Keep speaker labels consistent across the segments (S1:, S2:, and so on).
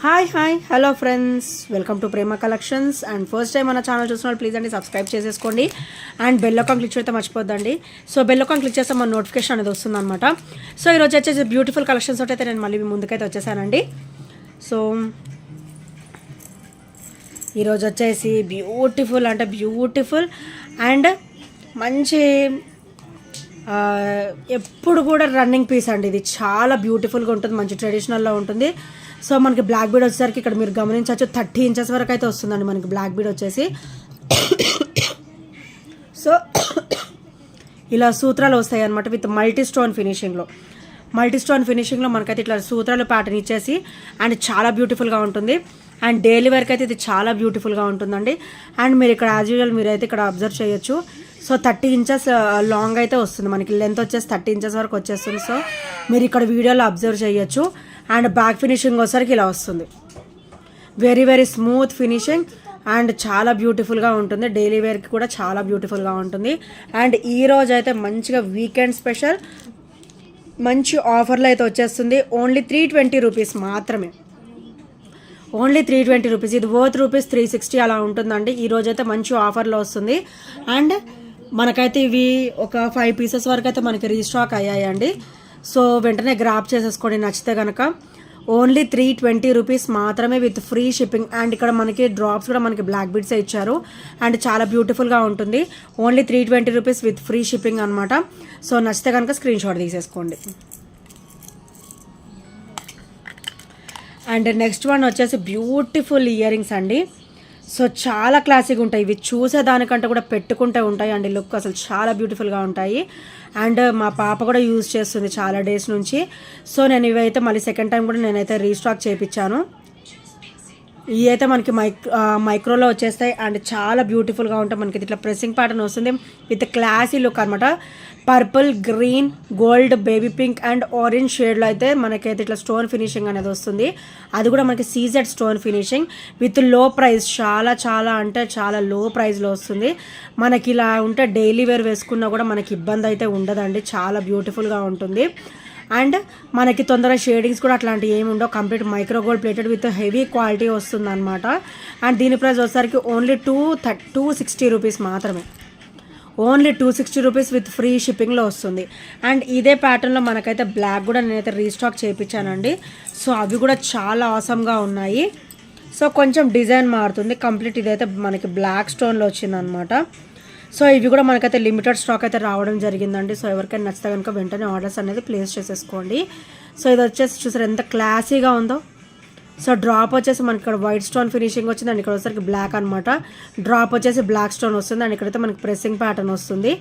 S1: Hi hello friends, welcome to Prema collections. And first time మన channel చూసిన please అండి subscribe చేసేసుకోండి and bell icon click చేస్తే మర్చిపోద్దండి. So bell icon click చేస్తే మన నోటిఫికేషన్ అనేది వస్తుంది అనమాట. సో ఈరోజు వచ్చేసి బ్యూటిఫుల్ కలెక్షన్స్ తోటి అయితే నేను మళ్ళీ ముందుకైతే వచ్చేసానండి. సో ఈరోజు వచ్చేసి బ్యూటిఫుల్ అండ్ మంచి ఎప్పుడు కూడా రన్నింగ్ పీస్ అండి. ఇది చాలా బ్యూటిఫుల్గా ఉంటుంది, మంచి ట్రెడిషనల్లో ఉంటుంది. సో మనకి బ్లాక్ బీడ్ వచ్చేసరికి ఇక్కడ మీరు గమనించవచ్చు 30 ఇంచెస్ వరకు అయితే వస్తుందండి మనకి బ్లాక్ బీడ్ వచ్చేసి. సో ఇలా సూత్రాలు వస్తాయి అనమాట విత్ మల్టీ స్టోన్ ఫినిషింగ్లో మనకైతే ఇట్లా సూత్రాలు ప్యాటర్న్ ఇచ్చేసి అండ్ చాలా బ్యూటిఫుల్గా ఉంటుంది. అండ్ డైలీ వేర్కి అయితే ఇది చాలా బ్యూటిఫుల్గా ఉంటుందండి. అండ్ మీరు ఇక్కడ యాజ్ యూజువల్ మీరైతే ఇక్కడ అబ్జర్వ్ చేయొచ్చు. సో 30 ఇంచెస్ లాంగ్ అయితే వస్తుంది మనకి, లెంత్ వచ్చేసి 30 ఇంచెస్ వరకు వచ్చేస్తుంది. సో మీరు ఇక్కడ వీడియోలో అబ్జర్వ్ చేయొచ్చు. అండ్ బ్యాక్ ఫినిషింగ్ వచ్చేసరికి ఇలా వస్తుంది, వెరీ స్మూత్ ఫినిషింగ్ అండ్ చాలా బ్యూటిఫుల్గా ఉంటుంది. డైలీ వేర్కి కూడా చాలా బ్యూటిఫుల్గా ఉంటుంది. అండ్ ఈరోజు అయితే మంచిగా వీకెండ్ స్పెషల్ మంచి ఆఫర్లో అయితే వచ్చేస్తుంది. ఓన్లీ 320 రూపీస్ మాత్రమే, ఓన్లీ 320 రూపీస్. ఇది వర్త్ రూపీస్ 360 అలా ఉంటుందండి. ఈరోజు అయితే మంచి ఆఫర్లో వస్తుంది. అండ్ మనకైతే ఇవి ఒక 5 పీసెస్ వరకు అయితే మనకి రీస్టాక్ అయ్యాయండి. సో వెంటనే గ్రాప్ చేసేసుకోండి నచ్చితే కనుక. ఓన్లీ 320 రూపీస్ మాత్రమే విత్ ఫ్రీ షిప్పింగ్. అండ్ ఇక్కడ మనకి డ్రాప్స్ కూడా మనకి బ్లాక్ బీడ్సే ఇచ్చారు అండ్ చాలా బ్యూటిఫుల్గా ఉంటుంది. Only 320 rupees with free shipping అనమాట. సో నచ్చితే కనుక స్క్రీన్ షాట్ తీసేసుకోండి. అండ్ నెక్స్ట్ వన్ వచ్చేసి బ్యూటిఫుల్ ఇయర్ రింగ్స్ అండి. సో చాలా క్లాసీగా ఉంటాయి ఇవి, చూసేదానికంటే కూడా పెట్టుకుంటే ఉంటాయి అండి. లుక్ అసలు చాలా బ్యూటిఫుల్గా ఉంటాయి. అండ్ మా పాప కూడా యూజ్ చేస్తుంది చాలా డేస్ నుంచి. సో నేను ఇవైతే మళ్ళీ సెకండ్ టైం కూడా నేనైతే రీస్టాక్ చేయించాను. ఇవి అయితే మనకి మైక్రోలో వచ్చేస్తాయి అండ్ చాలా బ్యూటిఫుల్గా ఉంటాయి. మనకి ఇట్లా ప్రెస్సింగ్ ప్యాటర్న్ వస్తుంది విత్ క్లాసీ లుక్ అనమాట. Purple, green, gold, baby pink and orange షేడ్లో అయితే మనకైతే ఇట్లా స్టోన్ ఫినిషింగ్ అనేది వస్తుంది. అది కూడా మనకి సీజెడ్ స్టోన్ ఫినిషింగ్ విత్ లో ప్రైస్, చాలా అంటే చాలా లో ప్రైస్లో వస్తుంది. మనకి ఇలా ఉంటే డైలీ వేర్ వేసుకున్నా కూడా మనకి ఇబ్బంది అయితే ఉండదండి, చాలా బ్యూటిఫుల్గా ఉంటుంది. అండ్ మనకి తొందరగా షేడింగ్స్ కూడా అట్లాంటివి ఏమి ఉండవు. Complete micro gold plated with heavy quality వస్తుంది అనమాట. అండ్ దీని ప్రైస్ వచ్చేసరికి ఓన్లీ 260 రూపీస్ మాత్రమే, ఓన్లీ 260 రూపీస్ విత్ ఫ్రీ షిప్పింగ్లో వస్తుంది. అండ్ ఇదే ప్యాటర్న్లో మనకైతే బ్లాక్ కూడా నేనైతే రీస్టాక్ చేయించానండి. సో అవి కూడా చాలా ఆసమ్గా ఉన్నాయి. సో కొంచెం డిజైన్ మారుతుంది, కంప్లీట్ ఇదైతే మనకి బ్లాక్ స్టోన్లో వచ్చిందనమాట. సో ఇవి కూడా మనకైతే లిమిటెడ్ స్టాక్ అయితే రావడం జరిగిందండి. సో ఎవరికైనా నచ్చితే కనుక వెంటనే ఆర్డర్స్ అనేది ప్లేస్ చేసేసుకోండి. సో ఇది వచ్చేసి చూసారు ఎంత క్లాసీగా ఉందో. సో డ్రాప్ వచ్చేసి మనకి ఇక్కడ వైట్ స్టోన్ ఫినిషింగ్ వచ్చింది అండ్ ఇక్కడ వచ్చేసరికి బ్లాక్ అనమాట. డ్రాప్ వచ్చేసి బ్లాక్ స్టోన్ వస్తుంది అండ్ ఇక్కడైతే మనకి ప్రెస్సింగ్ ప్యాటర్న్ వస్తుంది.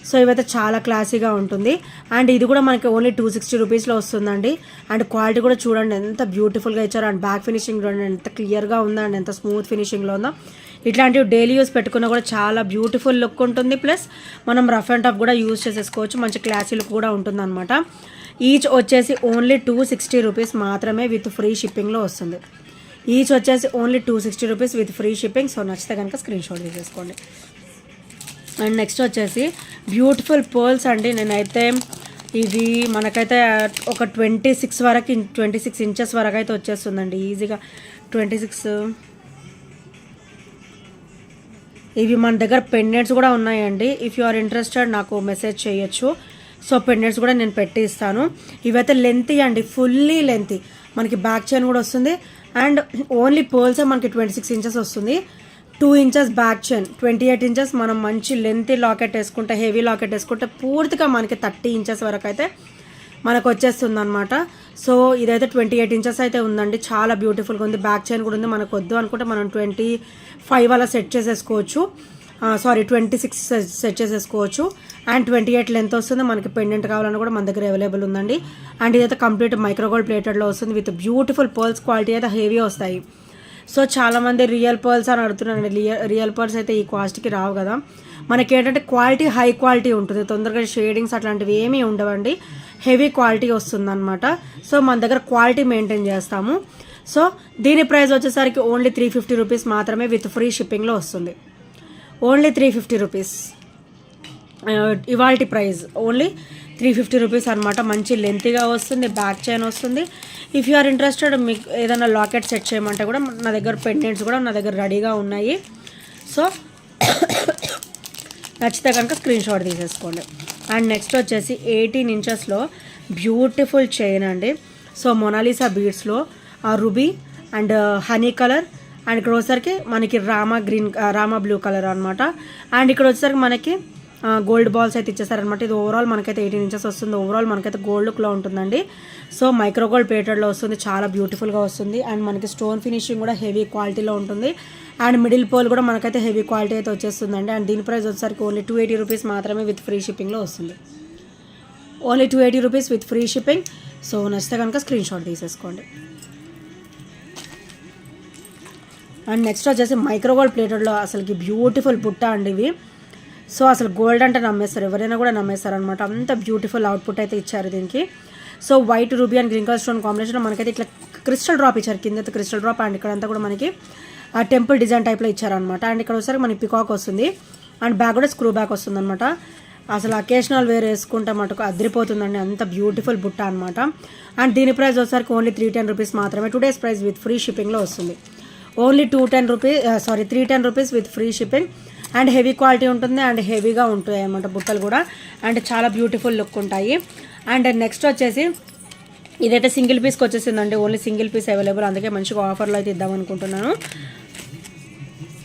S1: సో ఇవైతే చాలా క్లాసీగా ఉంటుంది. అండ్ ఇది కూడా మనకి ఓన్లీ 260 రూపీస్లో వస్తుందండి. అండ్ క్వాలిటీ కూడా చూడండి ఎంత బ్యూటిఫుల్గా ఇచ్చారు. అండ్ బ్యాక్ ఫినిషింగ్ చూడండి ఎంత క్లియర్గా ఉందో అండ్ ఎంత స్మూత్ ఫినిషింగ్లో ఉందో. ఇట్లాంటివి డైలీ యూస్ పెట్టుకున్నా కూడా చాలా బ్యూటిఫుల్ లుక్ ఉంటుంది. ప్లస్ మనం రఫ్ అండ్ టఫ్ కూడా యూజ్ చేసేసుకోవచ్చు, మంచి క్లాసీ లుక్ కూడా ఉంటుంది అనమాట. ఈచ్ వచ్చేసి ఓన్లీ 260 రూపీస్ మాత్రమే విత్ ఫ్రీ షిప్పింగ్లో వస్తుంది. ఈచ్ వచ్చేసి only 260 rupees with free shipping. So నచ్చితే కనుక స్క్రీన్ షాట్ తీసేసుకోండి. అండ్ నెక్స్ట్ వచ్చేసి బ్యూటిఫుల్ పర్ల్స్ అండి. నేనైతే ఇవి మనకైతే ఒక 26 ఇంచెస్ వరకు అయితే వచ్చేస్తుందండి ఈజీగా. 26 ఇవి మన దగ్గర పెండెంట్స్ కూడా ఉన్నాయండి. ఇఫ్ యు ఆర్ ఇంట్రెస్టెడ్ నాకు మెసేజ్ చేయొచ్చు. సో పెండెంట్స్ కూడా నేను పెట్టి ఇస్తాను. ఇవైతే లెంతీ అండి, ఫుల్లీ లెంతీ. మనకి బ్యాక్ చైన్ కూడా వస్తుంది. అండ్ ఓన్లీ పర్ల్సే మనకి 26 ఇంచెస్ వస్తుంది. 2 ఇంచెస్ బ్యాక్ చైన్, 28 ఇంచెస్. మనం మంచి లెంతీ లాకెట్ వేసుకుంటే, హెవీ లాకెట్ వేసుకుంటే పూర్తిగా మనకి 30 ఇంచెస్ వరకు అయితే మనకు వచ్చేస్తుంది అనమాట. సో ఇదైతే 28 ఇంచెస్ అయితే ఉందండి, చాలా బ్యూటిఫుల్గా ఉంది. బ్యాక్ చైన్ కూడా ఉంది. మనకు వద్దు అనుకుంటే మనం 25 అలా సెట్ చేసేసుకోవచ్చు. 26 సెట్ చేసేసుకోవచ్చు. అండ్ 28 లెంత్ వస్తుంది. మనకి పెండెంట్ కావాలని కూడా మన దగ్గర అవైలబుల్ ఉందండి. అండ్ ఇదైతే కంప్లీట్ మైక్రోగోల్డ్ ప్లేటెడ్లో వస్తుంది విత్ బ్యూటిఫుల్ పర్ల్స్. క్వాలిటీ అయితే హెవీ వస్తాయి. సో చాలామంది రియల్ పర్ల్స్ అని అడుగుతున్నారండి. రియల్ పర్ల్స్ అయితే ఈ కాస్ట్కి రావు కదా. మనకి ఏంటంటే క్వాలిటీ హై క్వాలిటీ ఉంటుంది, తొందరగా షేడింగ్స్ అట్లాంటివి ఏమీ ఉండవండి. హెవీ క్వాలిటీ వస్తుంది అనమాట. సో మన దగ్గర క్వాలిటీ మెయింటైన్ చేస్తాము. సో దీని ప్రైస్ వచ్చేసరికి ఓన్లీ 350 రూపీస్ మాత్రమే విత్ ఫ్రీ షిప్పింగ్లో వస్తుంది. ఓన్లీ 350 రూపీస్ ఇవాల్టి ప్రైస్, ఓన్లీ 350 రూపీస్ అనమాట. మంచి లెంతీగా వస్తుంది, బ్యాక్ చైన్ వస్తుంది. ఇఫ్ యూ ఆర్ ఇంట్రెస్టెడ్ మీకు ఏదైనా లాకెట్ సెట్ చేయమంటే కూడా నా దగ్గర పెండెంట్స్ కూడా నా దగ్గర రెడీగా ఉన్నాయి. సో నచ్చితే కనుక స్క్రీన్ షాట్ తీసేసుకోండి. అండ్ నెక్స్ట్ వచ్చేసి 18 ఇంచెస్లో బ్యూటిఫుల్ చైన్ అండి. సో మొనాలిసా బీడ్స్లో ruby and honey colour, and ఇక్కడ వచ్చేసరికి మనకి రామా బ్లూ కలర్ అనమాట. అండ్ ఇక్కడ వచ్చేసరికి మనకి గోల్డ్ బాల్స్ అయితే ఇచ్చేసారనమాట. ఇది ఓవరాల్ మనకైతే 18 ఇంచెస్ వస్తుంది. ఓవరాల్ మనకైతే గోల్డ్ లుక్లో ఉంటుందండి. సో మైక్రో గోల్డ్ ప్లేటెడ్లో వస్తుంది, చాలా బ్యూటిఫుల్గా వస్తుంది. అండ్ మనకి స్టోన్ ఫినిషింగ్ కూడా హెవీ క్వాలిటీలో ఉంటుంది. అండ్ మిడిల్ పోల్ కూడా మనకైతే హెవీ క్వాలిటీ అయితే వచ్చేస్తుందండి. అండ్ దీని ప్రైస్ వచ్చేసరికి ఓన్లీ 280 రూపీస్ మాత్రమే విత్ ఫ్రీ షిప్పింగ్లో వస్తుంది. Only 280 rupees with free shipping. So నచ్చితే కనుక స్క్రీన్ షాట్ తీసేసుకోండి. అండ్ నెక్స్ట్ వచ్చేసి మైక్రో గోల్డ్ ప్లేటెడ్లో అసలుకి బ్యూటిఫుల్ బుట్ట అండి ఇవి. సో అసలు గోల్డ్ అంటే నమ్మేస్తారు, ఎవరైనా కూడా నమ్మేస్తారు అనమాట. అంత బ్యూటిఫుల్ అవుట్పుట్ అయితే ఇచ్చారు దీనికి. So white ruby and green colour stone కాంబినేషన్లో మనకైతే ఇట్లా క్రిస్టల్ డ్రాప్ ఇచ్చారు, కింద క్రిస్టల్ డ్రాప్. అండ్ ఇక్కడంతా కూడా మనకి టెంపుల్ డిజైన్ టైప్లో ఇచ్చారనమాట. అండ్ ఇక్కడ వచ్చేసరికి మనకి పికాక్ వస్తుంది. అండ్ బ్యాగ్ కూడా స్క్రూ బ్యాక్ వస్తుంది అనమాట. అసలు అకేషనల్ వేర్ వేసుకుంటే మటుకు అదిరిపోతుందండి, అంత బ్యూటిఫుల్ బుట్ట అనమాట. అండ్ దీని ప్రైస్ వచ్చేసరికి ఓన్లీ 310 రూపీస్ మాత్రమే. 2 days ప్రైస్ విత్ ఫ్రీ షిప్పింగ్లో వస్తుంది. Only 310 rupees with free shipping. And heavy quality ఉంటుంది అండ్ హెవీగా ఉంటాయి అన్నమాట బుట్టలు కూడా. అండ్ చాలా బ్యూటిఫుల్ లుక్ ఉంటాయి. అండ్ నెక్స్ట్ వచ్చేసి ఇదైతే సింగిల్ పీస్కి వచ్చేసిందండి, ఓన్లీ సింగిల్ పీస్ అవైలబుల్. అందుకే మంచిగా ఆఫర్లో అయితే ఇద్దాం అనుకుంటున్నాను.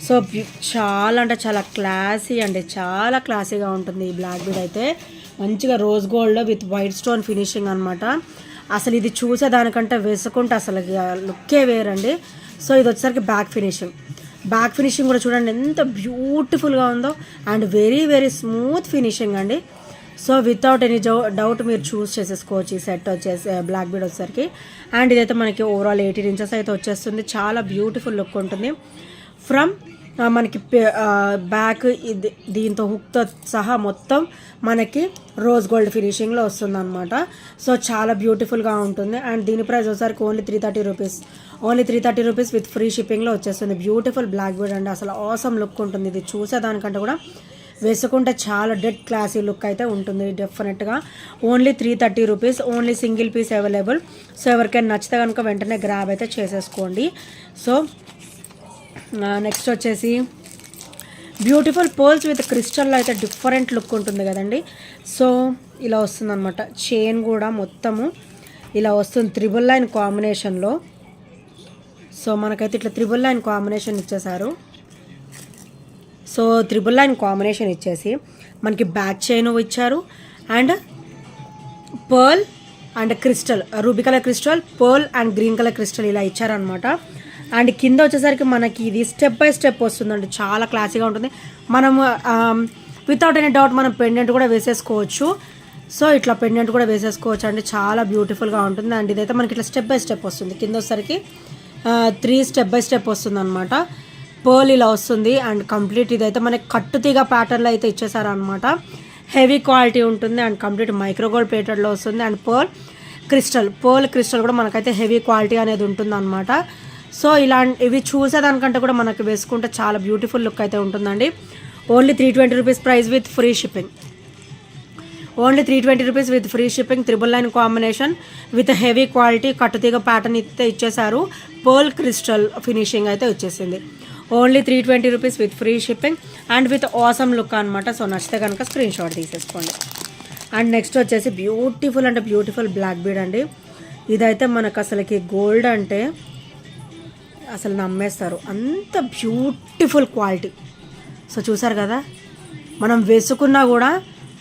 S1: సో చాలా అంటే చాలా క్లాసీ అండి, చాలా క్లాసీగా ఉంటుంది ఈ బ్లాక్ బీడ్ అయితే. మంచిగా rose gold with white stone finishing అనమాట. అసలు ఇది చూసేదానికంటే వేసుకుంటే అసలు లుక్కే వేరండి. సో ఇది వచ్చేసరికి బ్యాక్ ఫినిషింగ్ కూడా చూడండి ఎంత బ్యూటిఫుల్గా ఉందో. And very very smooth finishing అండి. సో వితౌట్ ఎనీ డౌట్ మీరు చూస్ చేసేసుకోవచ్చు ఈ సెట్ వచ్చేసి బ్లాక్ బీడ్ వచ్చేసరికి. అండ్ ఇదైతే మనకి ఓవరాల్ 18 ఇంచెస్ అయితే వచ్చేస్తుంది. చాలా బ్యూటిఫుల్ లుక్ ఉంటుంది. ఫ్రమ్ మనకి బ్యాక్ ఇది దీంతో హుక్తో సహా మొత్తం మనకి రోజ్ గోల్డ్ ఫినిషింగ్లో వస్తుంది అనమాట. సో చాలా బ్యూటిఫుల్గా ఉంటుంది. అండ్ దీని ప్రైస్ వచ్చేసరికి only 330 rupees. Only 330 rupees with free షిప్పింగ్లో వచ్చేస్తుంది. బ్యూటిఫుల్ బ్లాక్ బీడ్ అండి, అసలు ఆసమ్ లుక్ ఉంటుంది. ఇది చూసేదానికంటే కూడా వేసుకుంటే చాలా డెడ్ క్లాసీ లుక్ అయితే ఉంటుంది డెఫినెట్గా. Only 330 rupees, only single piece available. So ఎవరికైనా నచ్చితే కనుక వెంటనే గ్రాబ్ అయితే చేసేసుకోండి. సో నెక్స్ట్ వచ్చేసి బ్యూటిఫుల్ పర్ల్స్ విత్ క్రిస్టల్లో అయితే డిఫరెంట్ లుక్ ఉంటుంది కదండి. సో ఇలా వస్తుంది అనమాట. చైన్ కూడా మొత్తము ఇలా వస్తుంది 3 లైన్ కాంబినేషన్లో. సో మనకైతే ఇట్లా 3 లైన్ కాంబినేషన్ ఇచ్చేసారు. సో 3 లైన్ కాంబినేషన్ ఇచ్చేసి మనకి బ్యాక్ చైన్ ఇచ్చారు. And pearl and crystal, ruby colour crystal, pearl and green colour crystal ఇలా ఇచ్చారనమాట. అండ్ కింద వచ్చేసరికి మనకి ఇది స్టెప్ బై స్టెప్ వస్తుందండి, చాలా క్లాసీగా ఉంటుంది. మనం వితౌట్ ఎనీ డౌట్ మనం పెండెంట్ కూడా వేసేసుకోవచ్చు. సో ఇట్లా పెండెంట్ కూడా వేసేసుకోవచ్చు అండి, చాలా బ్యూటిఫుల్గా ఉంటుంది. అండ్ ఇదైతే మనకి ఇట్లా స్టెప్ బై స్టెప్ వస్తుంది. కింద వచ్చేసరికి 3 స్టెప్ బై స్టెప్ వస్తుంది అనమాట. పర్ల్ ఇలా వస్తుంది. అండ్ కంప్లీట్ ఇదైతే మనకి కట్టుతీగ ప్యాటర్న్లో అయితే ఇచ్చేసారనమాట. హెవీ క్వాలిటీ ఉంటుంది. అండ్ కంప్లీట్ మైక్రోగోల్డ్ ప్లేటెడ్లో వస్తుంది. అండ్ పర్ల్ క్రిస్టల్ కూడా మనకైతే హెవీ క్వాలిటీ అనేది ఉంటుంది అనమాట. సో ఇవి చూసేదానికంటే కూడా మనకి వేసుకుంటే చాలా బ్యూటిఫుల్ లుక్ అయితే ఉంటుందండి. Only 320 rupees price with free shipping. Only 320 rupees with free shipping. 3 line combination with heavy quality కట్టుతీగ ప్యాటర్న్ అయితే ఇచ్చేసారు. పర్ల్ క్రిస్టల్ ఫినిషింగ్ అయితే వచ్చేసింది. Only 320 rupees with free shipping and with awesome look అనమాట. So నచ్చితే కనుక స్క్రీన్ షాట్ తీసేసుకోండి. And next వచ్చేసి బ్యూటిఫుల్ అంటే బ్యూటిఫుల్ బ్లాక్ బీడ్ అండి. ఇదైతే మనకు అసలుకి గోల్డ్ అంటే అసలు నమ్మేస్తారు, అంత బ్యూటిఫుల్ క్వాలిటీ. సో చూసారు కదా, మనం వేసుకున్నా కూడా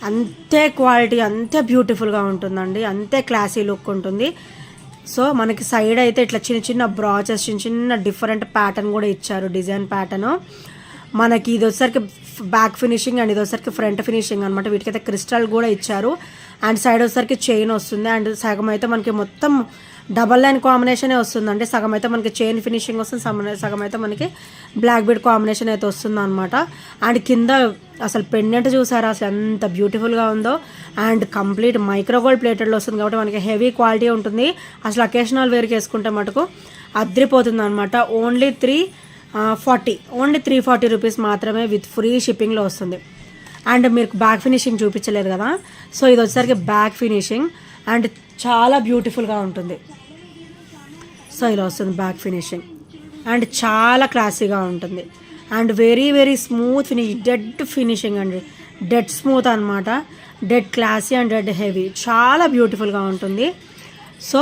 S1: అంతే క్వాలిటీ, అంతే బ్యూటిఫుల్గా ఉంటుందండి, అంతే క్లాసీ లుక్ ఉంటుంది. సో మనకి సైడ్ అయితే ఇట్లా చిన్న చిన్న బ్రాచెస్, చిన్న డిఫరెంట్ ప్యాటర్న్ కూడా ఇచ్చారు, డిజైన్ ప్యాటర్న్. మనకి ఇది వచ్చేసరికి బ్యాక్ ఫినిషింగ్ అండ్ ఇది వచ్చేసరికి ఫ్రంట్ ఫినిషింగ్ అనమాట. వీటికైతే క్రిస్టల్ కూడా ఇచ్చారు. అండ్ సైడ్ వచ్చేసరికి చైన్ వస్తుంది. అండ్ సగం అయితే మనకి మొత్తం 2 లైన్ కాంబినేషనే వస్తుందండి. సగం అయితే మనకి చైన్ ఫినిషింగ్ వస్తుంది, సగం అయితే మనకి బ్లాక్ బీడ్ కాంబినేషన్ అయితే వస్తుంది అనమాట. అండ్ కింద అసలు పెండెంట్ చూసారా అసలు ఎంత బ్యూటిఫుల్గా ఉందో. అండ్ కంప్లీట్ మైక్రోగోల్డ్ ప్లేటెడ్లో వస్తుంది కాబట్టి మనకి హెవీ క్వాలిటీ ఉంటుంది. అసలు అకేషనల్ వేర్కి వేసుకుంటే మటుకు అద్రిపోతుంది అనమాట. ఓన్లీ 340 రూపీస్ మాత్రమే విత్ ఫ్రీ షిప్పింగ్లో వస్తుంది. అండ్ మీకు బ్యాక్ ఫినిషింగ్ చూపించలేదు కదా, సో ఇది వచ్చేసరికి బ్యాక్ ఫినిషింగ్ అండ్ చాలా బ్యూటిఫుల్గా ఉంటుంది. సో ఇలా వస్తుంది బ్యాక్ ఫినిషింగ్ అండ్ చాలా క్లాసీగా ఉంటుంది and very very smooth finish, dead finishing అండి, డెడ్ స్మూత్ అనమాట, dead classy and dead heavy, చాలా బ్యూటిఫుల్గా ఉంటుంది. సో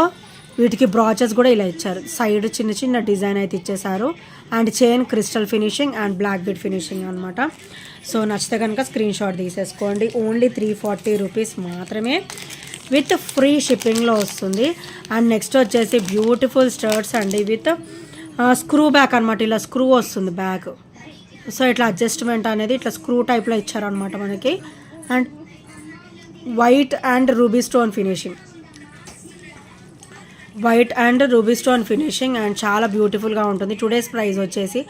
S1: వీటికి బ్రాచెస్ కూడా ఇలా ఇచ్చారు, సైడ్ చిన్న చిన్న డిజైన్ అయితే ఇచ్చేసారు and chain crystal finishing and black bead finishing అనమాట. సో నచ్చితే కనుక స్క్రీన్ షాట్ తీసేసుకోండి. ఓన్లీ 340 రూపీస్ మాత్రమే విత్ ఫ్రీ షిప్పింగ్లో వస్తుంది. అండ్ నెక్స్ట్ వచ్చేసి బ్యూటిఫుల్ స్టర్ట్స్ అండి విత్ స్క్రూ బ్యాక్ అనమాట, ఇలా స్క్రూ వస్తుంది బ్యాక్. సో ఇట్లా అడ్జస్ట్మెంట్ అనేది ఇట్లా స్క్రూ టైప్లో ఇచ్చారనమాట మనకి. And white and ruby stone finishing, white and ruby stone finishing and చాలా బ్యూటిఫుల్గా ఉంటుంది. టుడేస్ ప్రైస్ వచ్చేసి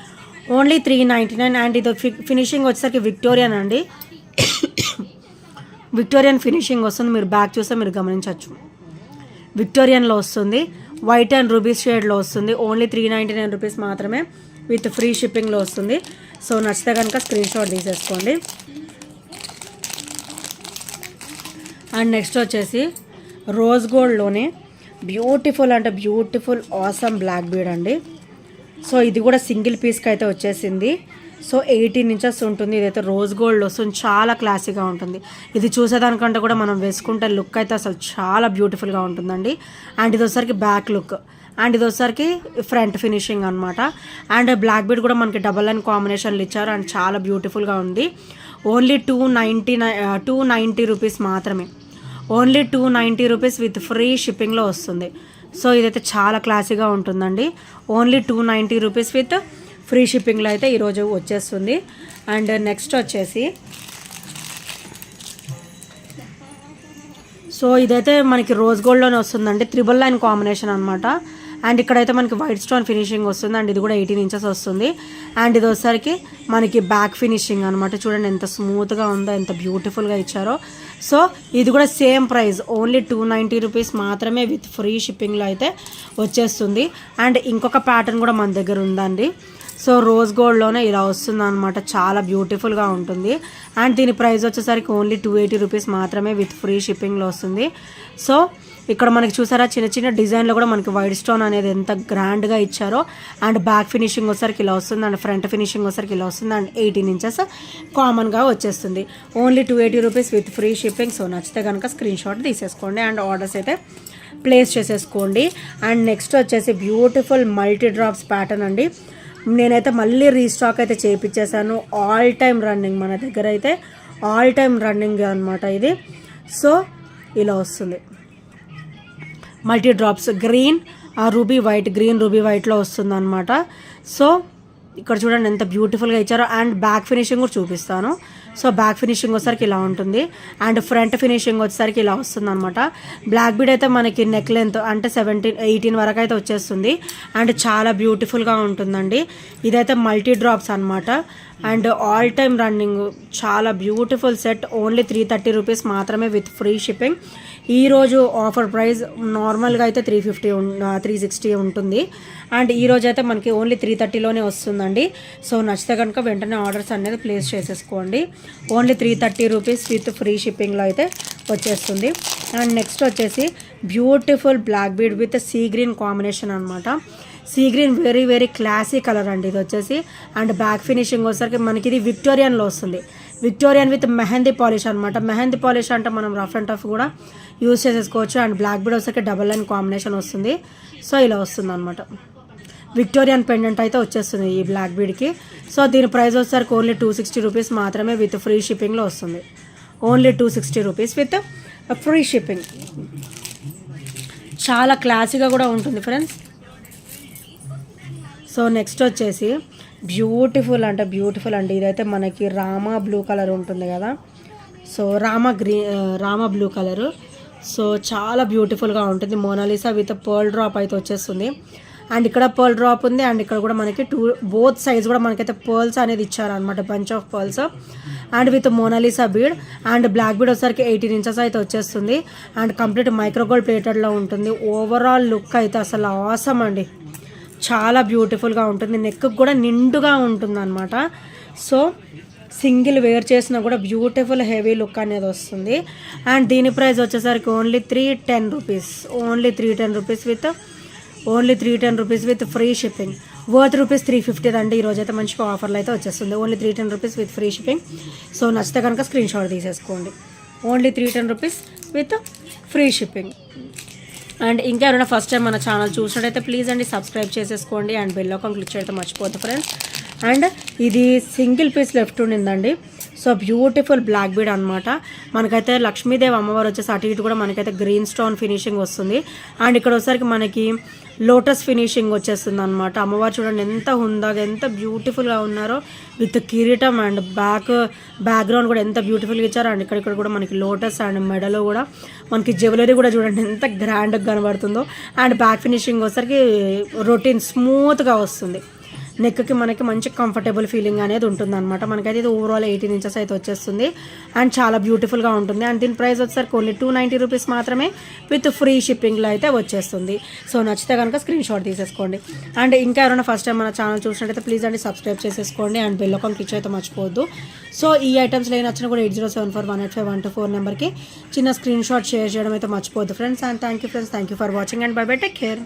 S1: ఓన్లీ 399 అండ్ ఇది ఫినిషింగ్ వచ్చేసరికి విక్టోరియన్ అండి, విక్టోరియన్ ఫినిషింగ్ వస్తుంది. మీరు బ్యాక్ చూస్తే మీరు గమనించవచ్చు, విక్టోరియన్లో వస్తుంది, వైట్ అండ్ రూబీ షేడ్లో వస్తుంది. ఓన్లీ 399 రూపీస్ మాత్రమే విత్ ఫ్రీ షిప్పింగ్లో వస్తుంది. సో నచ్చితే కనుక స్క్రీన్ షాట్ తీసేసుకోండి. అండ్ నెక్స్ట్ వచ్చేసి రోజ్ గోల్డ్లోనే బ్యూటిఫుల్ అంటే బ్యూటిఫుల్ ఆసమ్ బ్లాక్ బీడ్ అండి. సో ఇది కూడా సింగిల్ పీస్కి అయితే వచ్చేసింది. సో 18 ఇంచెస్ ఉంటుంది. ఇదైతే రోజ్ గోల్డ్ వస్తుంది, చాలా క్లాసీగా ఉంటుంది. ఇది చూసేదానికంటే కూడా మనం వేసుకుంటే లుక్ అయితే అసలు చాలా బ్యూటిఫుల్గా ఉంటుందండి. అండ్ ఇది వచ్చేసరికి బ్యాక్ లుక్ అండ్ ఇది వచ్చేసరికి ఫ్రంట్ ఫినిషింగ్ అనమాట. అండ్ బ్లాక్ బీడ్ కూడా మనకి డబల్ లైన్ కాంబినేషన్లు ఇచ్చారు అండ్ చాలా బ్యూటిఫుల్గా ఉంది. ఓన్లీ 290 రూపీస్ మాత్రమే, ఓన్లీ 290 రూపీస్ విత్ ఫ్రీ షిప్పింగ్లో వస్తుంది. సో ఇదైతే చాలా క్లాసీగా ఉంటుందండి. ఓన్లీ 290 రూపీస్ విత్ ఫ్రీ షిప్పింగ్లో అయితే ఈరోజు వచ్చేస్తుంది. అండ్ నెక్స్ట్ వచ్చేసి సో ఇదైతే మనకి రోజ్ గోల్డ్లోనే వస్తుందండి, త్రిబుల్ లైన్ కాంబినేషన్ అనమాట. అండ్ ఇక్కడైతే మనకి వైట్ స్టోన్ ఫినిషింగ్ వస్తుంది అండ్ ఇది కూడా 18 ఇంచెస్ వస్తుంది. అండ్ ఇది వచ్చేసరికి మనకి బ్యాక్ ఫినిషింగ్ అనమాట. చూడండి ఎంత స్మూత్గా ఉందో, ఎంత బ్యూటిఫుల్గా ఇచ్చారో. సో ఇది కూడా సేమ్ ప్రైస్, ఓన్లీ 290 రూపీస్ మాత్రమే విత్ ఫ్రీ షిప్పింగ్లో అయితే వచ్చేస్తుంది. అండ్ ఇంకొక ప్యాటర్న్ కూడా మన దగ్గర ఉందండి. సో రోజ్ గోల్డ్లోనే ఇలా వస్తుంది అనమాట, చాలా బ్యూటిఫుల్గా ఉంటుంది. అండ్ దీని ప్రైస్ వచ్చేసరికి ఓన్లీ 280 రూపీస్ మాత్రమే విత్ ఫ్రీ షిప్పింగ్లో వస్తుంది. సో ఇక్కడ మనకి చూసారా చిన్న చిన్న డిజైన్లో కూడా మనకి వైట్ స్టోన్ అనేది ఎంత గ్రాండ్గా ఇచ్చారో. అండ్ బ్యాక్ ఫినిషింగ్ వచ్చేసరికి ఇలా వస్తుంది అండ్ ఫ్రంట్ ఫినిషింగ్ వచ్చేసరికి ఇలా వస్తుంది అండ్ 18 ఇంచెస్ కామన్గా వచ్చేస్తుంది. Only 280 rupees with free shipping. So నచ్చితే కనుక స్క్రీన్ షాట్ తీసేసుకోండి అండ్ ఆర్డర్స్ అయితే ప్లేస్ చేసేసుకోండి. అండ్ నెక్స్ట్ వచ్చేసి బ్యూటిఫుల్ మల్టీ డ్రాప్స్ ప్యాటర్న్ అండి. నేనైతే మళ్ళీ రీస్టాక్ అయితే చేయించేసాను. ఆల్ టైమ్ రన్నింగ్ మన దగ్గర అయితే, ఆల్ టైమ్ రన్నింగ్ అనమాట ఇది. సో ఇలా వస్తుంది multi drops, green ruby white, green ruby వైట్లో వస్తుంది అనమాట. సో ఇక్కడ చూడండి ఎంత బ్యూటిఫుల్గా ఇచ్చారో. అండ్ బ్యాక్ ఫినిషింగ్ కూడా చూపిస్తాను. సో బ్యాక్ ఫినిషింగ్ వచ్చేసరికి ఇలా ఉంటుంది అండ్ ఫ్రంట్ ఫినిషింగ్ వచ్చేసరికి ఇలా వస్తుంది అనమాట. బ్లాక్ బీడ్ అయితే మనకి నెక్ లెంత్ అంటే 18 వరకు అయితే వచ్చేస్తుంది అండ్ చాలా బ్యూటిఫుల్గా ఉంటుందండి. ఇదైతే మల్టీ డ్రాప్స్ అనమాట అండ్ ఆల్ టైమ్ రన్నింగ్, చాలా బ్యూటిఫుల్ సెట్. ఓన్లీ 330 రూపీస్ మాత్రమే విత్ ఫ్రీ షిప్పింగ్. ఈరోజు ఆఫర్ ప్రైస్ నార్మల్గా అయితే 360 ఉంటుంది అండ్ ఈరోజు అయితే మనకి ఓన్లీ 330లోనే వస్తుందండి. సో నచ్చితే కనుక వెంటనే ఆర్డర్స్ అనేది ప్లేస్ చేసేసుకోండి. ఓన్లీ 330 రూపీస్ విత్ ఫ్రీ షిప్పింగ్లో అయితే వచ్చేస్తుంది. అండ్ నెక్స్ట్ వచ్చేసి beautiful black bead with sea green combination అనమాట. Sea green very very classy colour అండి ఇది వచ్చేసి. అండ్ బ్యాక్ ఫినిషింగ్ వచ్చేసరికి మనకి ఇది విక్టోరియన్లో వస్తుంది, విక్టోరియన్ విత్ మెహందీ పాలిష్ అనమాట. మెహందీ పాలిష్ అంటే మనం రఫ్ అండ్ టఫ్ కూడా యూజ్ చేసేసుకోవచ్చు. అండ్ బ్లాక్ బీడ్ వచ్చేసరికి డబల్ లైన్ కాంబినేషన్ వస్తుంది. సో ఇలా వస్తుంది అనమాట. విక్టోరియన్ పెండెంట్ అయితే వచ్చేస్తుంది ఈ బ్లాక్ బీడ్కి. సో దీని ప్రైస్ వచ్చేసరికి ఓన్లీ 260 రూపీస్ మాత్రమే విత్ ఫ్రీ షిప్పింగ్లో వస్తుంది. Only 260 rupees with free shipping. చాలా క్లాసీగా కూడా ఉంటుంది ఫ్రెండ్స్. సో నెక్స్ట్ వచ్చేసి బ్యూటిఫుల్ అంటే బ్యూటిఫుల్ అండి. ఇదైతే మనకి రామా బ్లూ కలర్ ఉంటుంది కదా, so Rama blue colour. So చాలా బ్యూటిఫుల్గా ఉంటుంది. మోనాలిసా విత్ పర్ల్ డ్రాప్ అయితే వచ్చేస్తుంది. అండ్ ఇక్కడ పర్ల్ డ్రాప్ ఉంది అండ్ ఇక్కడ కూడా మనకి బోత్ సైడ్స్ కూడా మనకైతే పర్ల్స్ అనేది ఇచ్చారనమాట, bunch of pearls. And with Mona Lisa bead and black bead వచ్చేసరికి 18 ఇంచెస్ అయితే వచ్చేస్తుంది. అండ్ కంప్లీట్ మైక్రోగోల్డ్ ప్లేటెడ్లో ఉంటుంది. ఓవరాల్ లుక్ అయితే అసలు ఆసమ్ అండి, చాలా బ్యూటిఫుల్గా ఉంటుంది. నెక్ కూడా నిండుగా ఉంటుంది అనమాట. సో సింగిల్ వేర్ చేసినా కూడా బ్యూటిఫుల్ హెవీ లుక్ అనేది వస్తుంది. అండ్ దీని ప్రైస్ వచ్చేసరికి only 310 rupees, only 310 rupees with free shipping. Worth rupees 350 అండి. ఈరోజు అయితే మంచిగా ఆఫర్లు అయితే వచ్చేస్తుంది. Only 310 rupees with free shipping. So నచ్చితే కనుక స్క్రీన్ షాట్ తీసేసుకోండి. Only 310 rupees with free shipping. And ఇంకా ఎవరైనా ఫస్ట్ టైం మన ఛానల్ చూసినట్టయితే ప్లీజ్ అండి సబ్స్క్రైబ్ చేసేసుకోండి అండ్ బెల్ ఐకాన్ క్లిక్ చేయడం మర్చిపోతుంది ఫ్రెండ్స్. అండ్ ఇది సింగిల్ పీస్ లెఫ్ట్ ఉండిందండి. సో బ్యూటిఫుల్ బ్లాక్ బీడ్ అనమాట. మనకైతే లక్ష్మీదేవి అమ్మవారు వచ్చేసి అటు ఇటు కూడా మనకైతే గ్రీన్ స్టోన్ ఫినిషింగ్ వస్తుంది. అండ్ ఇక్కడ వచ్చేసరికి మనకి లోటస్ ఫినిషింగ్ వచ్చేస్తుంది అనమాట. అమ్మవారు చూడండి ఎంత హుందాగా ఎంత బ్యూటిఫుల్గా ఉన్నారో విత్ కిరీటం అండ్ బ్యాక్గ్రౌండ్ కూడా ఎంత బ్యూటిఫుల్గా ఇచ్చారో. అండ్ ఇక్కడ కూడా మనకి లోటస్ అండ్ మెడలో కూడా మనకి జ్యువెలరీ కూడా చూడండి ఎంత గ్రాండ్గా కనబడుతుందో. అండ్ బ్యాక్ ఫినిషింగ్ వచ్చేసరికి రొటీన్ స్మూత్గా వస్తుంది. నెక్కి మనకి మంచి కంఫర్టబుల్ ఫీలింగ్ అనేది ఉంటుంది అనమాట. మనకైతే ఇది ఓవరాల్ 18 ఇంచెస్ అయితే వచ్చేస్తుంది అండ్ చాలా బ్యూటిఫుల్గా ఉంటుంది. అండ్ దీని ప్రైస్ వచ్చేసరికి ఓన్లీ 290 రూపీస్ మాత్రమే విత్ ఫ్రీ షిప్పింగ్లో అయితే వచ్చేస్తుంది. సో నచ్చితే కనుక స్క్రీన్ షాట్ తీసేసుకోండి. అండ్ ఇంకా ఎవరైనా ఫస్ట్ టైం మన ఛానల్ చూసినట్టయితే ప్లీజ్ అండి సబ్స్క్రైబ్ చేసేసుకోండి అండ్ బెల్ ఐకాన్ క్లిక్ అయితే మర్చిపోవద్దు. సో ఈ ఐటమ్స్లో ఏ నచ్చినా కూడా 8074185124 నెంబర్కి చిన్న స్క్రీన్ షాట్ షేర్ చేయడం అయితే మర్చిపోవద్దు friends. And thank you friends, thank you for watching and by by, take care.